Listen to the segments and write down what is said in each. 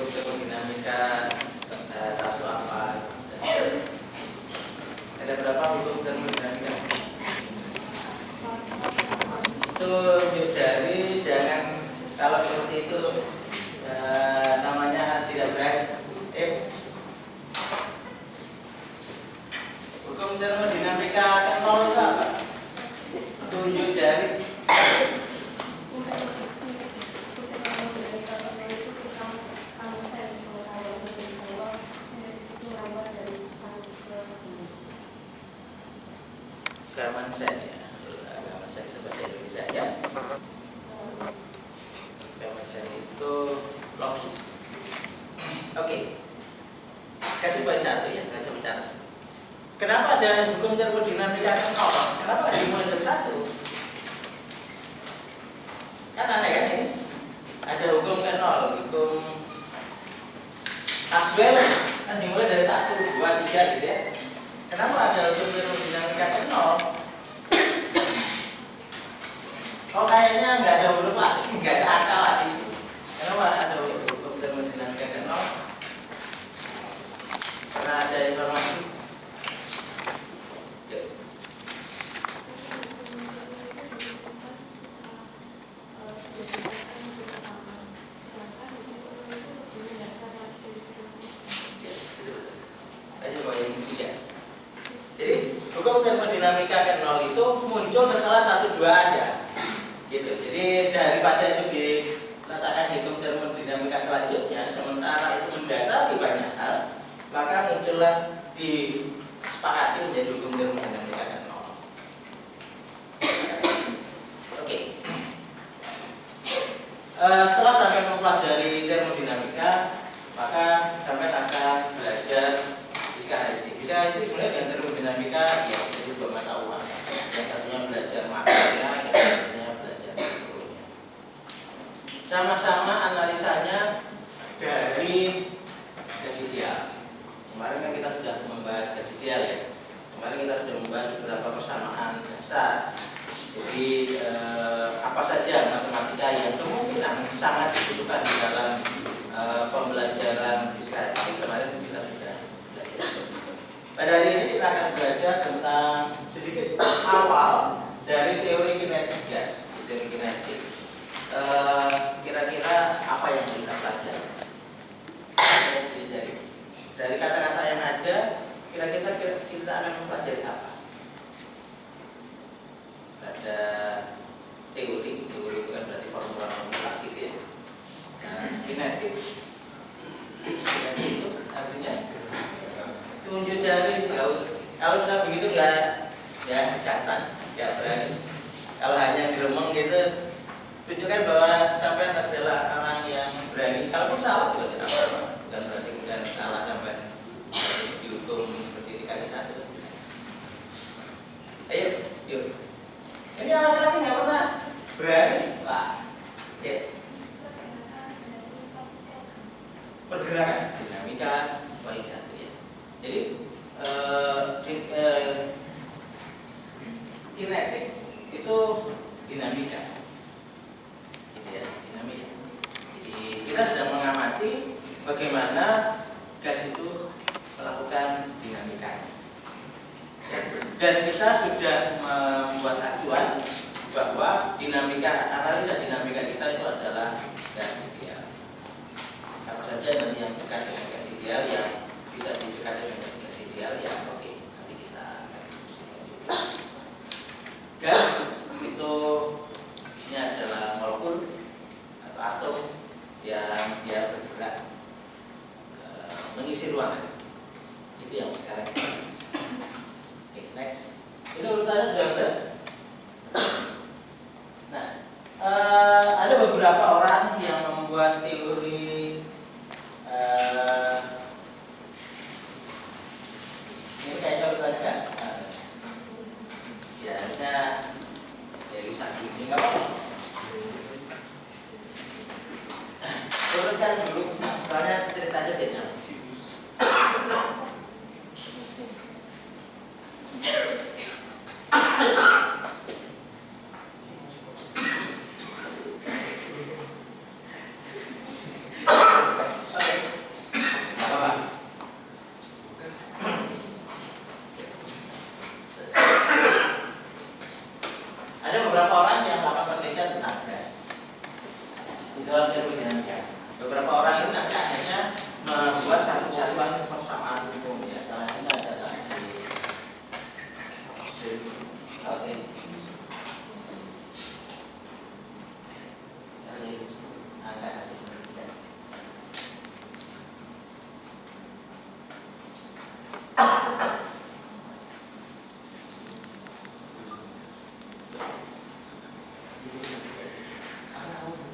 hukum termodinamika satu apa? Ada berapa hukum termodinamika? Itu jadi jangan kalau seperti itu namanya tidak berani. Hukum termodinamika akan nol itu apa? Tunjuk jari. Gamansen ya, Gamansen itu bahasa Indonesia ya. Gamansen itu logis. Oke. Kasih poin satu ya, baca mencatat. Kenapa ada hukum termodinamika yang nol? Kenapa nggak dimulai dari satu? Kan aneh kan ini? Ada hukum kan nol, hukum Maxwell kan dimulai dari 1, 2, 3 gitu ya. Kenapa ada hukum termodinamika yang nol? Oh kayaknya nggak ada huruf lagi, nggak ada akal lagi. Kenapa ada hukum termodinamika yang nol? Karena ada informasi. Jadi hukum termodinamika ke nol itu muncul setelah 1, 2 ada, gitu. Jadi daripada itu diletakkan di hukum termodinamika selanjutnya, sementara itu mendasari banyak hal, maka muncullah disepakati menjadi hukum termodinamika ke nol. Oke. Setelah sampai mempelajari termodinamika, maka sampai akan belajar fisika heuristik. Fisika heuristik sebenarnya dengan termodinamika ya jadi dua mata uang. Yang satunya belajar makranya, yang satunya belajar mikronya. Sama-sama analisanya dari gas ideal. Kemarin kan kita sudah membahas gas ideal ya. Kemarin kita sudah membahas beberapa persamaan dasar. Jadi apa saja matematika yang kemungkinan sangat dibutuhkan di dalam pembelajaran fisika heuristik. Kemarin kita sudah belajar. Pada hari ini kita akan belajar tentang sedikit awal dari teori kinetik gas. Teori kinetik. Kira-kira apa yang kita pelajari? Dari kata-kata yang ada, kira-kira kita akan mempelajari apa? Ada teori itu kan berarti formula gitu ya. Nah, kinetik itu artinya tunjuk jari. Kalau bisa begitu nggak ya jantan, nggak berani. Kalau hanya gremeng gitu, tunjukkan bahwa sampai adalah orang yang berani. Kalaupun salah juga tidak apa-apa, bukan berarti kemudian salah sampai harus dihukum seperti kali satu. Ayo, yuk. Ini laki-laki nggak pernah berani, Pak. Ya. Pergerakan dinamika baik jatuh ya. Jadi kinetik itu dinamika, gitu ya, dinamika. Jadi kita sedang mengamati bagaimana gas itu melakukan dinamikanya. Dan kita sudah membuat acuan bahwa analisa dinamika kita itu adalah gas ideal. Apa saja nanti yang dekat dengan gas ideal, yang bisa didekati dengan gas ideal, ya oke, nanti kita akan diskusikan juga. Gas itu isinya adalah molekul atau atom yang dia bergerak mengisi ruangan. Itu yang sekarang kita bahas. Oke, next. Ini urutannya sudah ada. Nah, ada beberapa orang yang membuat teori ini kayaknya urutannya kan? Ya, harusnya dari satu ini nggak apa-apa. Urutkan dulu, soalnya ceritanya beda. Oke. Beberapa orang ini nanti akhirnya membuat satu kesatuan persamaan umum ya. Karena ini adalah oke.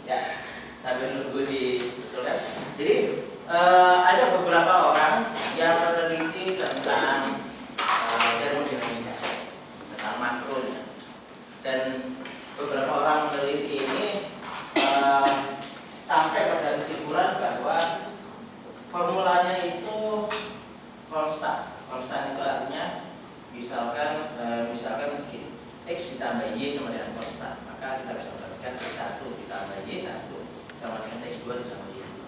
Ya, sambil nunggu di toilet. Jadi ada beberapa orang yang meneliti tentang termodinamika, tentang makronya, dan beberapa orang meneliti ini sampai pada kesimpulan bahwa formulanya itu konstan. Konstan itu artinya misalkan begini, X ditambah Y sama dengan konstan, maka kita bisa mendapatkan X1 ditambah Y1 sama dengan X2 ditambah Y2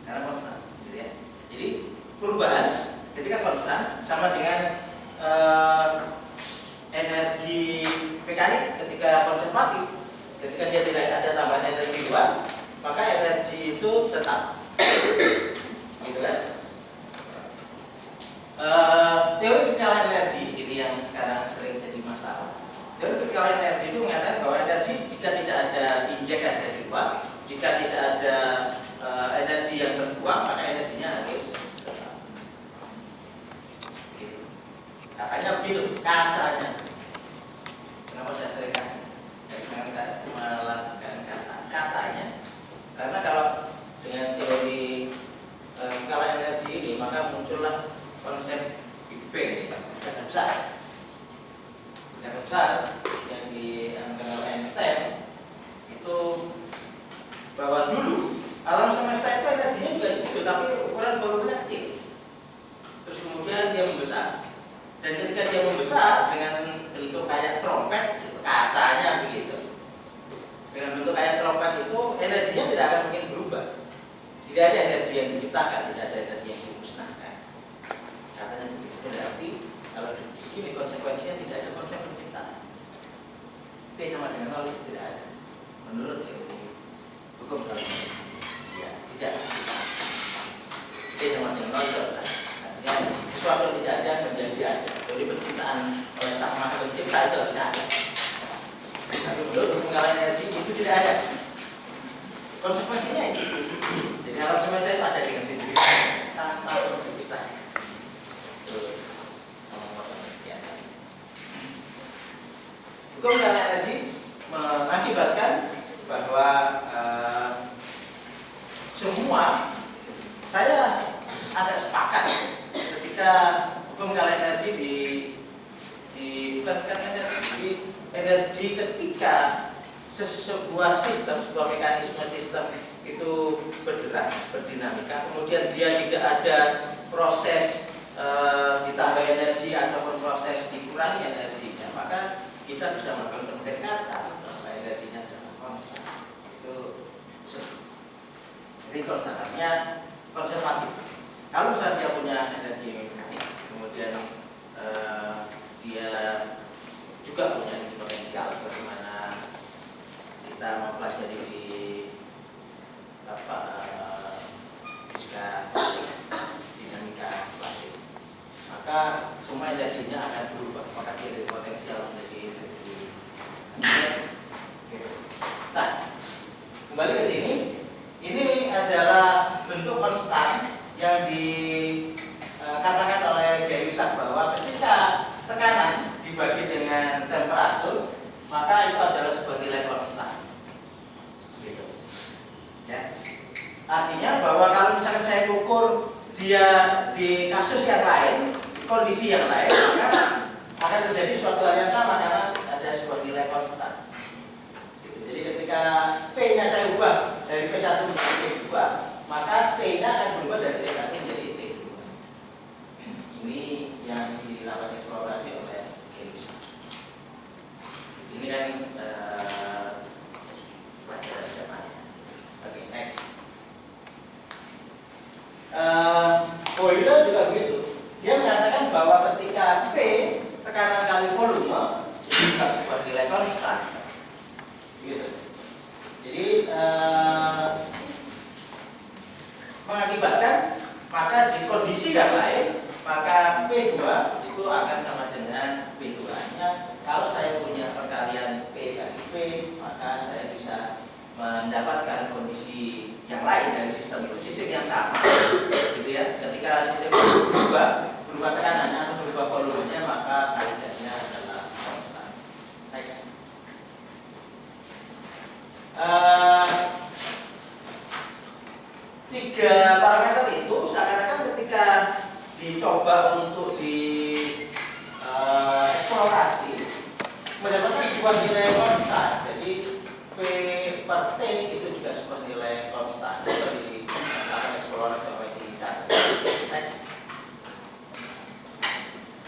karena konstan, gitu ya. Jadi perubahan ketika konstan sama dengan energi mekanik ketika konservatif, ketika dia tidak ada tambahan energi luar, maka energi itu tetap, gitu kan. Teori kekalahan energi ini yang sekarang sering jadi masalah. Teori kekalahan energi itu mengatakan bahwa energi jika tidak ada injekan dari luar, jika tidak ada energi yang terbuang, maka energinya harus tetap. Gitu. Katanya begitu, katanya. Kenapa saya sering kasih? Saya melakukan katanya. Karena kalau dengan teori kekalahan energi ini, maka muncullah konsep Big Bang, ledakan besar yang dianggap oleh Einstein itu bahwa dulu alam semesta itu energinya juga segitu, tapi ukuran volumenya kecil. Terus kemudian dia membesar, dan ketika dia membesar dengan bentuk kayak trompet, itu katanya begitu. Dengan bentuk kayak trompet itu energinya tidak akan mungkin berubah. Tidak ada energi yang diciptakan, tidak ada energi yang dimusnahkan. Katanya begitu. Berarti kalau begini konsekuensinya tidak ada konsep penciptaan. T sama dengan nol itu tidak ada. Menurut teori hukum kalimat, ya tidak. T sama dengan nol itu ada. Artinya sesuatu yang tidak ada menjadi ada. Jadi penciptaan oleh sang maha pencipta itu harus ada. Tapi menurut hukum kekalahan energi itu tidak ada. Konsekuensinya itu. Jadi alam semesta itu ada dengan sendiri tanpa pencipta. Hukum kekalahan energi mengakibatkan bahwa semua saya agak sepakat ketika hukum kekalahan energi bukan energi ketika sebuah sistem, sebuah mekanisme sistem itu bergerak, berdinamika, kemudian dia tidak ada proses ditambah energi ataupun proses dikurangi energinya, maka kita bisa melakukan pendekatan bahwa energinya adalah konstan. Itu jadi konstannya konservatif. Kalau misalnya dia punya energi mekanik, kemudian dia juga punya energi potensial, bagaimana kita mempelajari di fisika klasik, dinamika klasik, maka semua energinya akan berubah, maka dia dari potensial menjadi energi. Nah, kembali ke sini, ini adalah bentuk konstan yang dikatakan oleh Gay-Lussac bahwa ketika tekanan dibagi dengan temperatur, maka itu adalah sebuah nilai konstan. Gitu. Ya. Artinya bahwa kalau misalkan saya ukur dia di kasus yang lain, kondisi yang lain, maka akan terjadi suatu hal yang sama karena ada sebuah nilai konstan. Gitu. Jadi ketika P-nya saya ubah dari P1 menjadi P2, maka T-nya akan berubah dari T1 menjadi T2. Ini yang dilakukan eksplorasi oleh Gay-Lussac. Ini kan pelajaran zamannya. Oke, next. Boyle juga begitu. Dia mengatakan bahwa ketika P tekanan kali volume itu bisa sebuah nilai konstan. Gitu. Jadi mengakibatkan, maka di kondisi yang lain maka P2 itu akan sama dengan P2 nya. Kalau saya punya perkalian P kali P, maka saya bisa mendapatkan kondisi yang lain dari sistem itu, sistem yang sama gitu ya. Ketika sistem itu berubah tekanannya atau berubah volumenya, maka kaidahnya adalah konstan. Next. Tiga parameter itu seakan-akan ketika dicoba untuk eksplorasi mendapatkan sebuah nilai konstan. Jadi P per T itu juga sebuah nilai konstan. Itu dilakukan eksplorasi oleh si Chan. Next.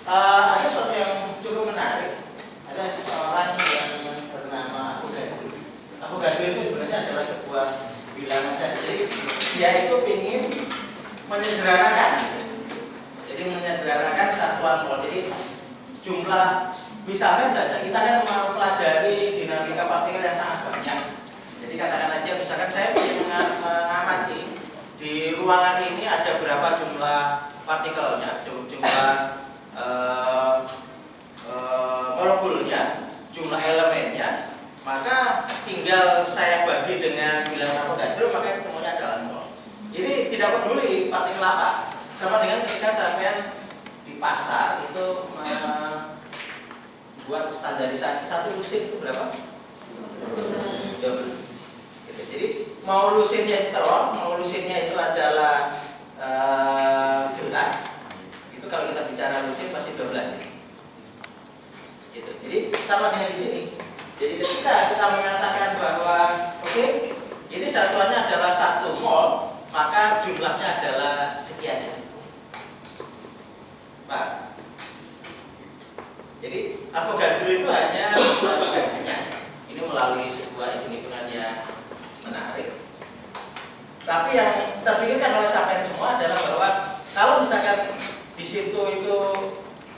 Ada sesuatu yang cukup menarik. Ada seseorang yang bernama Avogadro. Avogadro itu sebenarnya adalah sebuah bilangan. Jadi dia itu ingin menyederhanakan. Jadi menyederhanakan satuan mol. Jadi jumlah, misalkan saja kita kan mau pelajari dinamika partikel yang sangat banyak. Jadi katakan aja misalkan saya ingin mengamati di ruangan ini ada berapa jumlah partikelnya, jumlah molekulnya, jumlah elemennya, maka tinggal saya bagi dengan bilangan Avogadro, maka ketemunya adalah mol. Ini tidak peduli partikel apa. Sama dengan ketika sampean di pasar itu buat standarisasi satu lusin itu berapa? 12. Gitu. Jadi mau lusinnya itu telur, mau lusinnya itu adalah gelas. Itu kalau kita bicara lusin pasti 12 ini. Gitu. Jadi sama dengan di sini. Jadi ketika kita mengatakan bahwa oke, ini satuannya adalah 1 mol, maka jumlahnya adalah sekian ya. Pak. Jadi Avogadro itu hanya melakukannya. Ini melalui sebuah hitung-hitungan yang menarik. Tapi yang terpikirkan oleh sampean semua adalah bahwa kalau misalkan di situ itu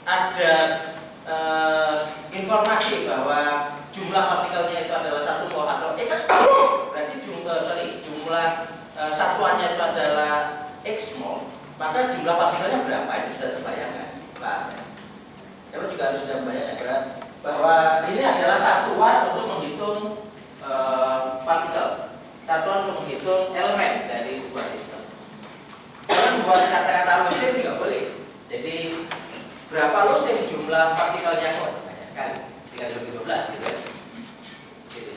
ada informasi bahwa jumlah partikelnya itu adalah 1 mol atau X, berarti jumlah satuannya itu adalah X mol, maka jumlah partikelnya berapa itu sudah terbayangkan. Pak, kita juga harus sudah membayangkan bahwa ini adalah satuan untuk menghitung partikel, satuan untuk menghitung elemen dari sebuah sistem. Karena buat kata-kata lusin juga boleh. Jadi berapa lusin jumlah partikelnya? Kok banyak sekali, 312 gitu.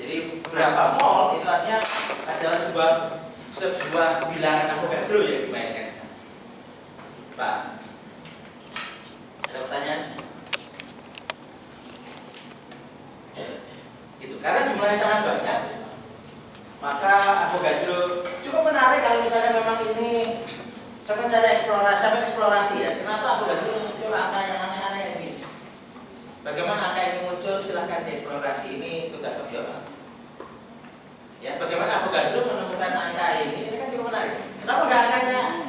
Jadi berapa mol itu artinya adalah sebuah bilangan Avogadro ya dimainkan di sana. Pak, ada pertanyaan? Gitu. Karena jumlahnya sangat banyak, maka Avogadro cukup menarik kalau misalnya memang ini saya mencari eksplorasi ya. Kenapa Avogadro muncul angka yang aneh-aneh ini? Bagaimana angka ini muncul? Silahkan dieksplorasi, ini tugas opsional. Ya, bagaimana Avogadro menemukan angka ini? Ini kan cukup menarik. Kenapa nggak angkanya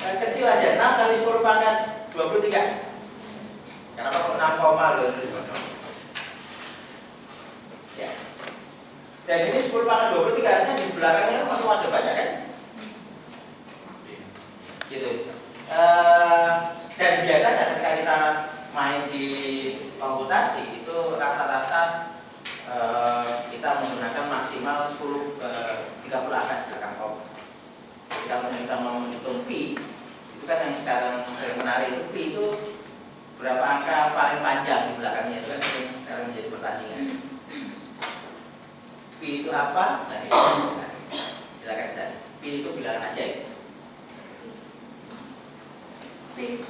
kecil aja? 6 kali 10 pangkat 23. Kenapa kok 6 koma loh? Ya. Dan ini 10 pangkat 23 artinya di belakangnya masih ada banyak kan? Gitu. Dan biasanya ketika kita main di komputasi itu rata-rata kita menggunakan maksimal 10 ke 30 angka di belakang kom. Ketika kita mau menghitung pi, itu kan yang sekarang sering menarik itu pi itu berapa angka paling panjang di belakangnya, itu kan yang sekarang menjadi pertandingan. Pi itu apa? Nah, itu silakan cari. Pi itu bilangan ajaib. Pi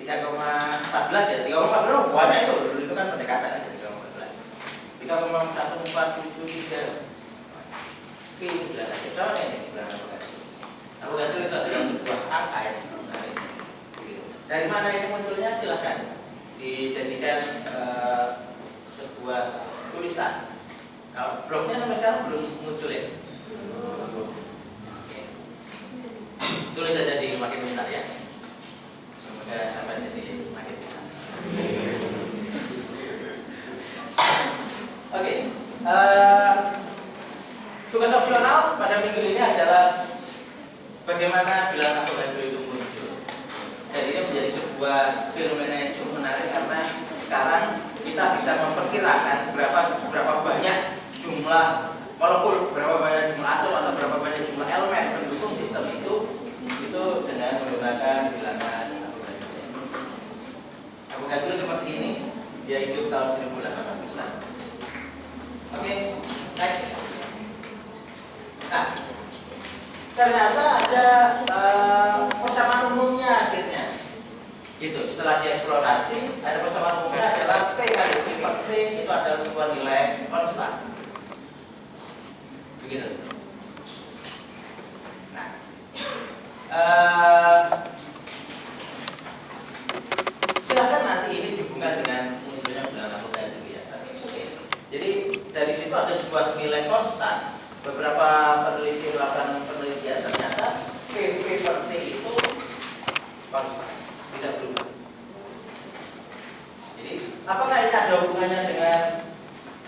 3,14 ya, 3,14 buahnya itu dulu itu kan pendekatan ya, 3,1473 Pi itu bilangan ajaib. Sama ini bilangan Avogadro. Avogadro itu adalah sebuah angka yang menarik. Dari mana ini munculnya? Silahkan dijadikan sebuah tulisan. Kalau blognya sampai sekarang belum muncul ya. Tulis saja di makin pintar ya. Semoga sampai jadi makin pintar. Oke. Tugas opsional pada minggu ini adalah bagaimana bilangan Avogadro itu muncul. Dan ini menjadi sebuah fenomena yang cukup menarik karena sekarang kita bisa memperkirakan berapa banyak jumlah molekul, berapa banyak jumlah atom atau berapa banyak jumlah elemen pendukung sistem itu dengan menggunakan bilangan Avogadro. Avogadro seperti ini, dia hidup tahun 1800-an. Oke, next. Nah, ternyata ada persamaan umumnya akhirnya. Gitu. Setelah dieksplorasi, ada persamaan umumnya adalah P kali P per T itu adalah sebuah nilai konstan. Begitu. Nah, silakan nanti ini dihubungkan dengan munculnya bilangan Avogadro ya. Jadi dari situ ada sebuah nilai konstan. Beberapa peneliti melakukan penelitian ternyata PV per T itu konstan, tidak berubah. Jadi apakah ini ada hubungannya dengan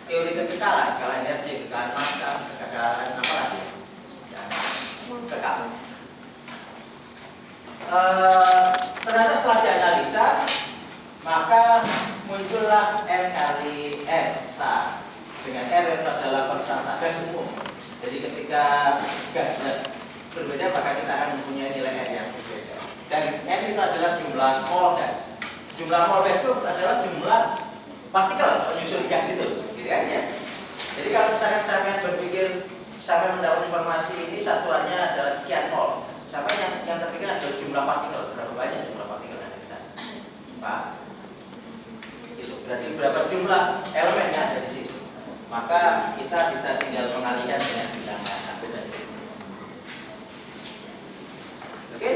teori kekekalan, kekekalan energi, kekekalan massa, kekekalan apa lagi? Kekal. Ternyata setelah dianalisa, maka muncullah N kali N sa dengan R itu adalah persentase gas umum. Jadi ketika gas berbeda maka kita akan mempunyai nilai N yang berbeda. Dan N itu adalah jumlah mol gas. Jumlah mol gas itu adalah jumlah partikel penyusun gas itu, gitu kan ya. Jadi kalau misalkan sampai berpikir sampai mendapat informasi ini satuannya adalah sekian mol, sampai yang terpikir adalah jumlah partikel, berapa banyak jumlah partikel yang ada di sana, Pak? Itu berarti berapa jumlah elemen yang ada di situ. Maka kita bisa tinggal mengalihkan dengan bilangan Avogadro. Oke?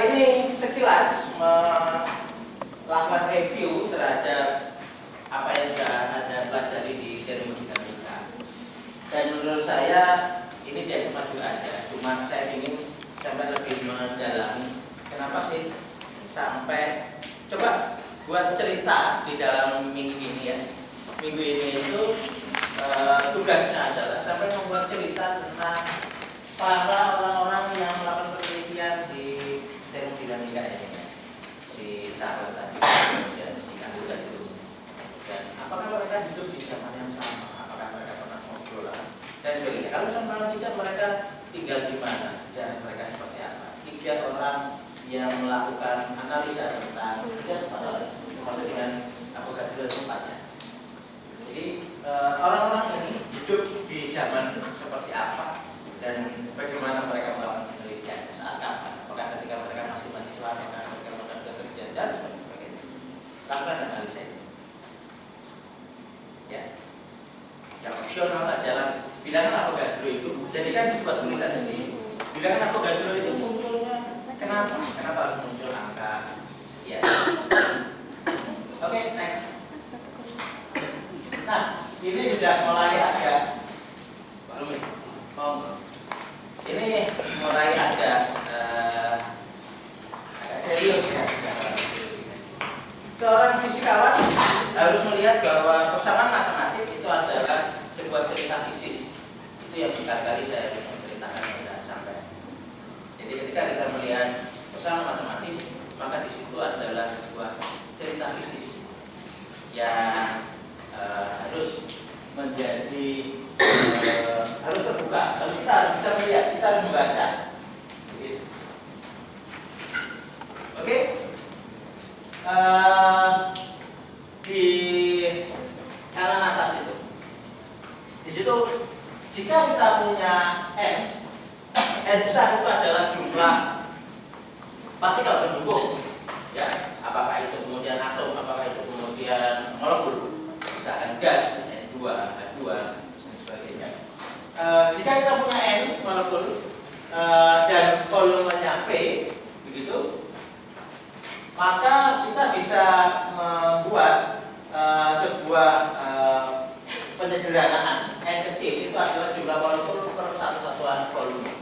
Ini sekilas melakukan review terhadap apa yang sudah Anda pelajari di termodinamika. Dan menurut saya ini di SMA juga ada. Cuma saya ingin sampai lebih mendalami kenapa sih sampai coba buat cerita di dalam minggu ini ya. Minggu ini itu tugasnya adalah sampai membuat cerita tentang para orang-orang yang melakukan penelitian di termodinamika ini, si Charles tadi, kemudian si Avogadro. Dan apakah mereka hidup di zaman yang sama? Apakah mereka pernah ngobrol dan sebagainya? Kalau misalnya tidak, mereka tinggal di mana? Sejarah mereka seperti apa? 3 orang yang melakukan analisa tentang termasuk dengan Avogadro tempatnya. Jadi orang-orang ini hidup di zaman seperti apa dan bagaimana mereka melakukan penelitian saat kapan? Apakah ketika mereka masih mahasiswa, apakah mereka melakukan kerja dan sebagainya? Lakukan analisa itu. Ya, yang opsional adalah bilangan Avogadro itu jadikan sebuah tulisan ini. Bilangan Avogadro itu munculnya kenapa? Kenapa muncul angka sekian? Oke, next. Nah, ini sudah mulai agak ini mulai agak serius ya. Seorang fisikawan harus melihat bahwa persamaan matematik itu adalah sebuah cerita fisis. Itu yang berkali-kali saya menceritakan sudah sampai. Jadi ketika kita melihat persamaan matematis, maka di situ adalah sebuah cerita fisis yang harus menjadi harus terbuka, harus kita harus bisa melihat, kita harus membaca. Oke. Di kanan atas itu, di situ jika kita punya n besar itu adalah jumlah partikel pendukung, ya, apakah itu kemudian atom, apakah itu kemudian molekul. Misalkan gas, N2, H2, dan sebagainya. Jika kita punya N molekul dan volumenya V, begitu, maka kita bisa membuat sebuah penyederhanaan. N kecil itu adalah jumlah molekul per satu satuan volume.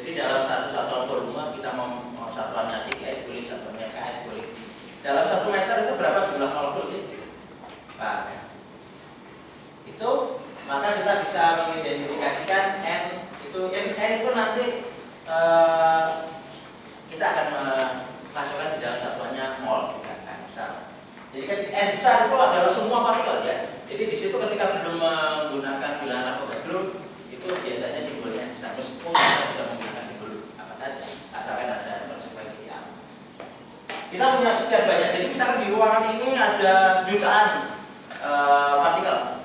Jadi dalam satu satuan volume kita mau satuannya CKS boleh, satuannya KS boleh. Dalam 1 meter itu berapa jumlah molekul sih? Nah, itu maka kita bisa mengidentifikasikan N itu N N itu nanti kita akan masukkan di dalam satuannya mol juga kan. Jadi kan N besar itu adalah semua partikel ya. Jadi di situ ketika belum menggunakan bilangan Avogadro itu biasanya simbolnya N besar. Meskipun kita bisa menggunakan simbol apa saja, asalkan ada konsekuensi yang kita punya sekian banyak. Jadi misalkan di ruangan ini ada jutaan partikel.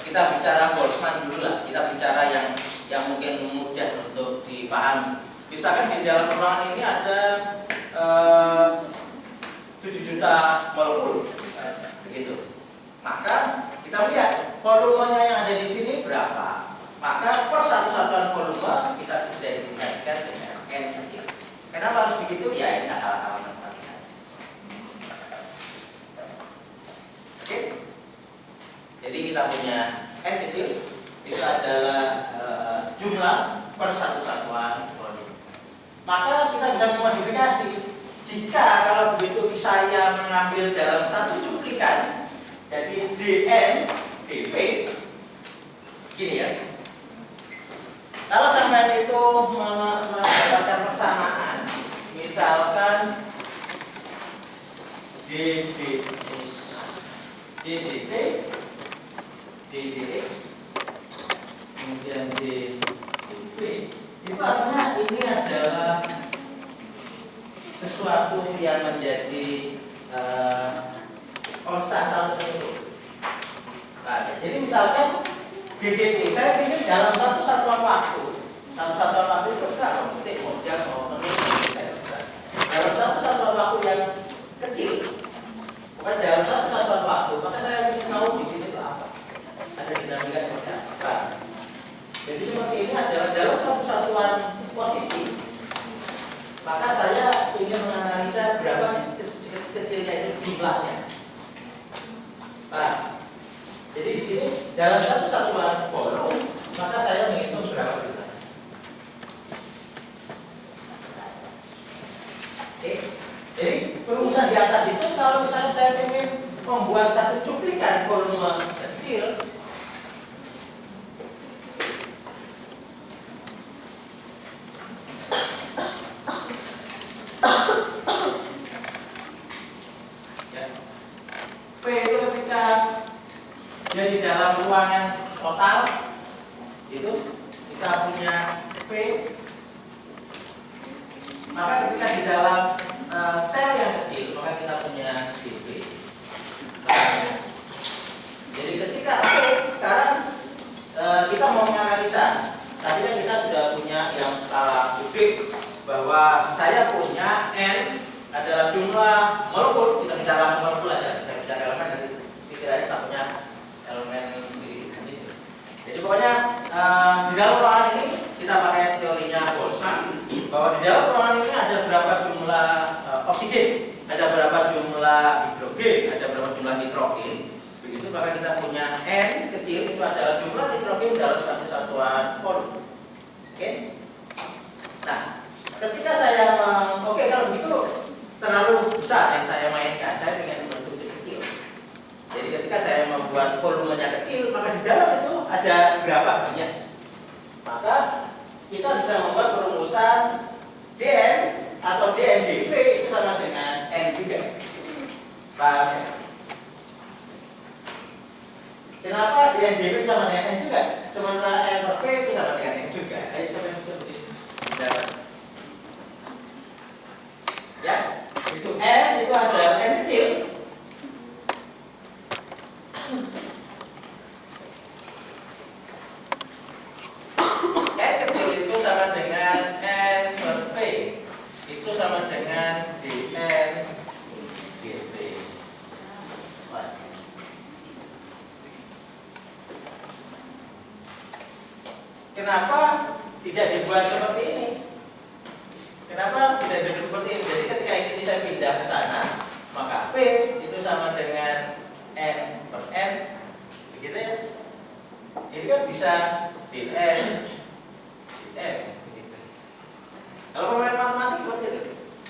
Kita bicara Boltzmann dulu lah. Kita bicara yang mungkin mudah untuk dipahami. Misalkan di dalam ruangan ini ada 7 juta molekul, begitu. Maka kita lihat volumenya yang ada di sini berapa. Maka per satu satuan volume kita identifikasikan dengan N kecil. Kenapa harus begitu? Ya ini akal-akal matematika. Oke. Jadi kita punya N kecil itu adalah jumlah per satu satuan volume. Maka kita bisa memodifikasi. Jika kalau begitu saya mengambil dalam satu cuplikan, jadi dN dV, gini ya. Kalau sampai itu mendapatkan persamaan, misalkan ddt, dDx, kemudian dV, itu artinya ini adalah sesuatu yang menjadi konstanta tertentu. Nah, jadi misalkan ddt, saya ingin dalam satu satuan waktu itu terserah mau detik, mau jam, mau menit, dalam satu satuan waktu yang kecil, bukan dalam satu satuan waktu, maka saya ingin tahu di sini itu apa, ada dinamika seperti apa. Jadi seperti ini adalah dalam satu satuan posisi. Maka saya ingin menganalisa berapa sih kecilnya itu jumlahnya. Nah, jadi di sini dalam satu satuan volume, maka saya menghitung berapa jumlahnya. Oke. Jadi perumusan di atas itu kalau misalnya saya ingin membuat satu cuplikan volume kecil, P itu ketika jadi dalam ruangan total itu kita punya P, maka ketika di dalam sel yang kecil maka kita punya dV. Jadi ketika P sekarang kita mau menganalisa, tadi kan kita sudah punya yang skala kubik bahwa saya punya N adalah jumlah molekul, kita bicara langsung molekul aja, saya bicara elemen nanti pikirannya tak punya elemen gitu. Jadi pokoknya di dalam ruangan ini kita pakai teorinya Boltzmann bahwa di dalam ruangan ini ada berapa jumlah oksigen, ada berapa jumlah hidrogen, ada berapa jumlah nitrogen. Begitu maka kita punya N kecil itu adalah jumlah nitrogen dalam satu satuan volume. Oke. Nah, ketika saya oke kalau begitu terlalu besar yang saya mainkan, saya ingin membentuk kecil. Jadi ketika saya membuat volumenya kecil, maka di dalam itu ada berapa banyak. Maka kita bisa membuat perumusan dN atau dN/dV itu sama dengan N juga. Paham ya? Kenapa dN/dV sama dengan N juga? Sementara N/V itu sama dengan N juga. Ayo coba yang seperti ini. Ya, itu N itu adalah N kecil. N kecil itu sama dengan N/V, itu sama dengan dN/dV. Kenapa tidak dibuat seperti ini? Kenapa tidak dibuat seperti ini? Jadi ketika ini saya pindah ke sana, maka V itu sama dengan N/N, begitu ya? Ini kan bisa dN, begitu. Kalau permainan matematik seperti itu.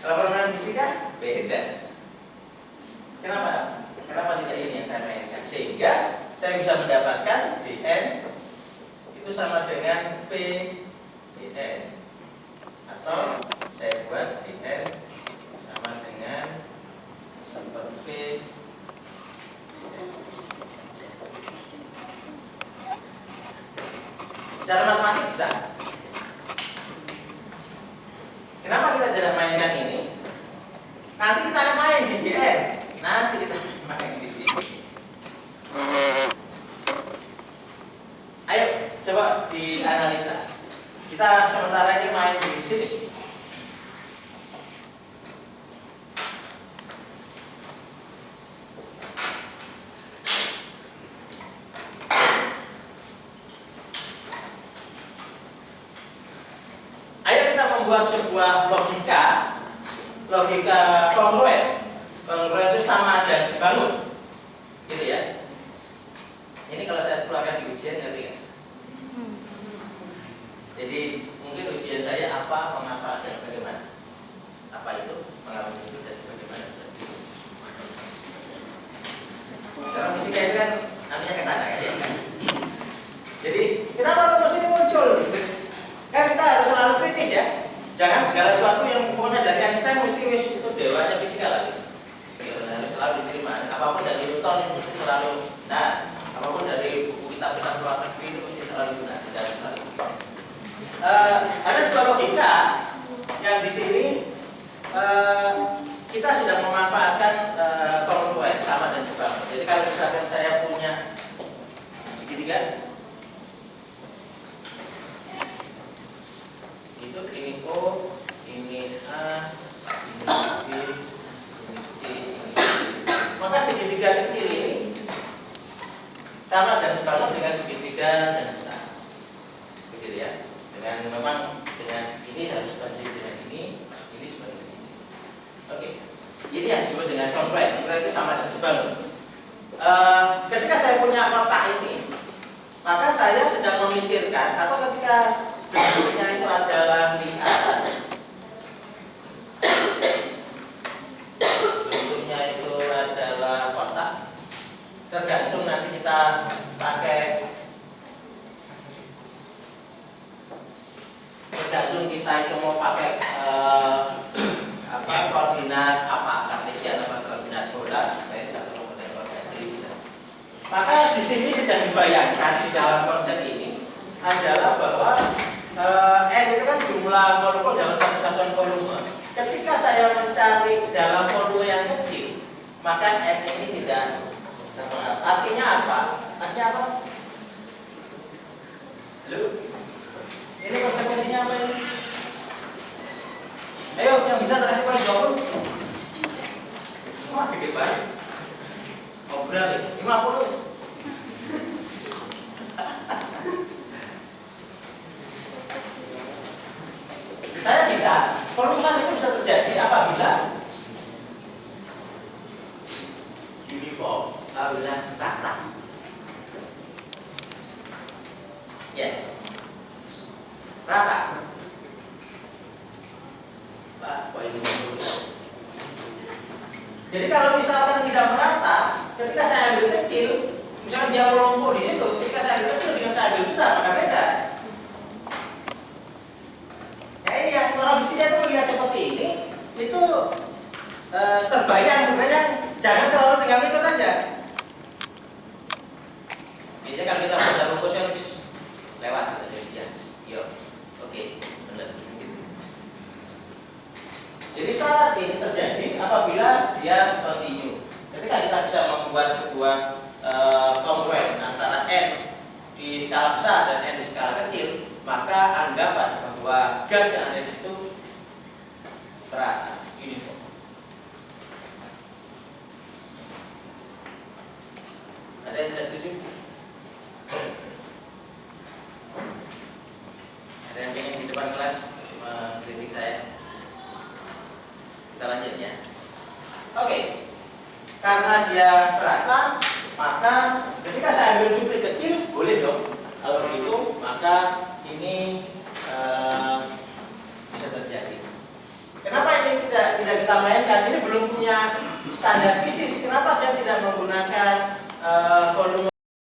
Kalau permainan fisika beda. Kenapa? Kenapa tidak ini yang saya mainkan? Sehingga saya bisa mendapatkan dN itu sama dengan V dn, atau saya buat dn sama dengan seperti secara matematik bisa. Kenapa kita tidak mainkan ini? Nanti kita akan main di dn. Nanti kita main di sini. Ayo coba dianalisa. Kita sementara ini main di sini. Ayo kita membuat sebuah logika kongruen. Kongruen itu sama dan sebangun, gitu ya. Ini kalau saya keluarkan di ujian ngerti nggak? Jadi mungkin ujian saya apa, mengapa, dan bagaimana. Apa itu, mengapa itu, dan bagaimana. Karena fisika itu kan namanya kesana kan. Jadi kenapa rumus ini muncul? Kan kita harus selalu kritis ya. Jangan segala sesuatu yang pokoknya dari Einstein mesti itu dewanya fisika lagi. Harus selalu diterima. Apapun dari Newton itu mesti selalu benar. Apapun dari buku kitab-kitab luar negeri itu mesti selalu benar. Tidak selalu. Ada sebuah logika yang di sini kita sudah memanfaatkan kongruen sama dan sebangun. Jadi kalau misalkan saya punya segitiga, itu ini O, ini A, ini B, ini C, ini D. Maka segitiga kecil ini sama dan sebangun dengan segitiga dan besar, begitu ya. Dengan memang dengan ini harus seperti dengan ini seperti ini. Oke, ini yang disebut dengan kongruen. Kongruen itu sama dan sebangun. Ketika saya punya kotak ini, maka saya sedang memikirkan, atau ketika bentuknya itu adalah lingkaran, bentuknya itu adalah kotak, tergantung nanti kita pakai, tergantung kita itu mau pakai koordinat apa, kartesian atau koordinat bola. Ini satu komponen koordinat segitiga. Maka di sini sedang dibayangkan di dalam konsep ini adalah bahwa n itu kan jumlah molekul dalam satu satuan volume. Ketika saya mencari dalam volume yang kecil, maka n ini tidak terpengaruh. Artinya apa? Artinya apa? Halo? Ini konsekuensinya apa ini? Ayo, yang bisa terkasih poin jawab. Wah, gede banget. Ngobrol nih, 50. Saya bisa, perumusan itu bisa terjadi apabila uniform, apabila rata. Ya, rata. Pak, poin 50. Jadi kalau misalkan tidak merata, ketika saya ambil kecil, misalnya dia melompat di situ, ketika saya ambil kecil dengan saya ambil besar, maka beda. Nah ini yang orang di sini itu melihat seperti ini, itu terbayang sebenarnya jangan selalu tinggal ikut aja. Biasanya kalau kita baca rumusnya lewat gitu ya. Yo, oke, benar. Jadi syarat ini terjadi apabila dia kontinu. Ketika kita bisa membuat sebuah kongruen antara n di skala besar dan n di skala kecil, maka anggapan bahwa gas yang ada di situ merata, uniform. Ada yang tidak setuju? Ada yang ingin di depan kelas mengkritik saya? Kita lanjut ya. Oke. Karena dia rata, maka ketika saya ambil jumlah kecil, boleh dong. Kalau begitu, maka ini bisa terjadi. Kenapa ini tidak kita mainkan? Ini belum punya standar fisik. Kenapa saya tidak